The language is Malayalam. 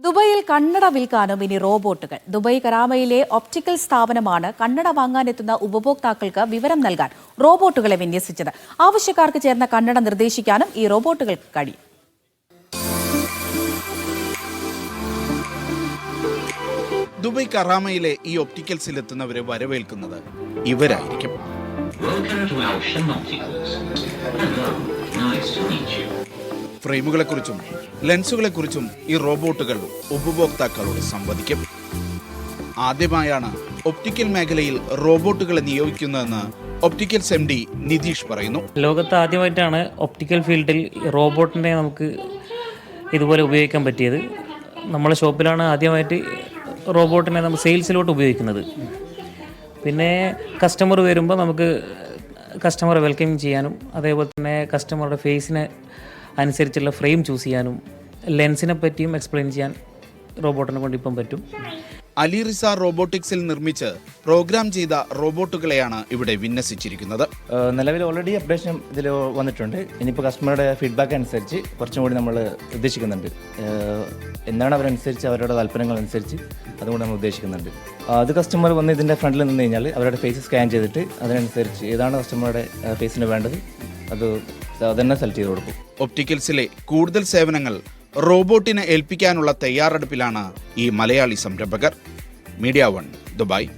ദുബൈയിൽ കണ്ണട വിൽക്കാനും ഇനി റോബോട്ടുകൾ. ദുബൈ കരാമയിലെ ഒപ്റ്റിക്കൽ സ്ഥാപനമാണ് കണ്ണട വാങ്ങാനെത്തുന്ന ഉപഭോക്താക്കൾക്ക് വിവരം നൽകാൻ റോബോട്ടുകളെ വിന്യസിച്ചത്. ആവശ്യക്കാർക്ക് ചേർന്ന കണ്ണട നിർദ്ദേശിക്കാനും ഈ റോബോട്ടുകൾക്ക് കഴിയും. ദുബൈ കറാമയിലെ ഈ ഒപ്റ്റിക്കൽസിലെത്തുന്നവരെ വരവേൽക്കുന്നത് ഇവരായിരിക്കും. ഫ്രെയിമുകളെക്കുറിച്ചും ലെൻസുകളെക്കുറിച്ചും ഈ റോബോട്ടുകൾ ഉപഭോക്താക്കളോട് സംവദിക്കും. ആദ്യമായാണ് ഒപ്റ്റിക്കൽ മേഖലയിൽ റോബോട്ടുകളെ നിയോഗിക്കുന്നതെന്ന് ഒപ്റ്റിക്കൽസ് MD നിതീഷ് പറയുന്നു. ലോകത്ത് ആദ്യമായിട്ടാണ് ഒപ്റ്റിക്കൽ ഫീൽഡിൽ റോബോട്ടിനെ നമുക്ക് ഇതുപോലെ ഉപയോഗിക്കാൻ പറ്റിയത്. നമ്മളെ ഷോപ്പിലാണ് ആദ്യമായിട്ട് റോബോട്ടിനെ നമ്മൾ സെയിൽസിലോട്ട് ഉപയോഗിക്കുന്നത്. പിന്നെ കസ്റ്റമർ വരുമ്പോൾ നമുക്ക് കസ്റ്റമറെ വെൽക്കം ചെയ്യാനും അതേപോലെ തന്നെ കസ്റ്റമറുടെ ഫേസിനെ അനുസരിച്ചുള്ള ഫ്രെയിം ചൂസ് ചെയ്യാനും ലെൻസിനെ പറ്റിയും എക്സ്പ്ലെയിൻ ചെയ്യാൻ റോബോട്ടിനെ കൊണ്ട് ഇപ്പം പറ്റും. അലി റിസ റോബോട്ടിക്സിൽ നിർമ്മിച്ച് പ്രോഗ്രാം ചെയ്ത റോബോട്ടുകളെയാണ് ഇവിടെ വിന്യസിച്ചിരിക്കുന്നത്. നിലവിൽ ഓൾറെഡി അപ്ഡേഷൻ ഇതിൽ വന്നിട്ടുണ്ട്. ഇനിയിപ്പോൾ കസ്റ്റമറുടെ ഫീഡ്ബാക്ക് അനുസരിച്ച് കുറച്ചും കൂടി നമ്മൾ ഉദ്ദേശിക്കുന്നുണ്ട്. എന്താണ് അവരനുസരിച്ച് അവരുടെ താല്പര്യങ്ങൾ അനുസരിച്ച് അതുകൊണ്ട് നമ്മൾ ഉദ്ദേശിക്കുന്നുണ്ട്. അത് കസ്റ്റമർ വന്ന് ഇതിൻ്റെ ഫ്രണ്ടിൽ നിന്ന് കഴിഞ്ഞാൽ അവരുടെ ഫേസ് സ്കാൻ ചെയ്തിട്ട് അതിനനുസരിച്ച് ഏതാണ് കസ്റ്റമറുടെ ഫേസിന് വേണ്ടത് അത് തന്നെ സെലക്ട് ചെയ്ത് കൊടുക്കും. ഒപ്റ്റിക്കൽസിലെ കൂടുതൽ സേവനങ്ങൾ റോബോട്ടിനെ ഏൽപ്പിക്കാനുള്ള തയ്യാറെടുപ്പിലാണ് ഈ മലയാളി സംരംഭകർ. Media 1 Dubai.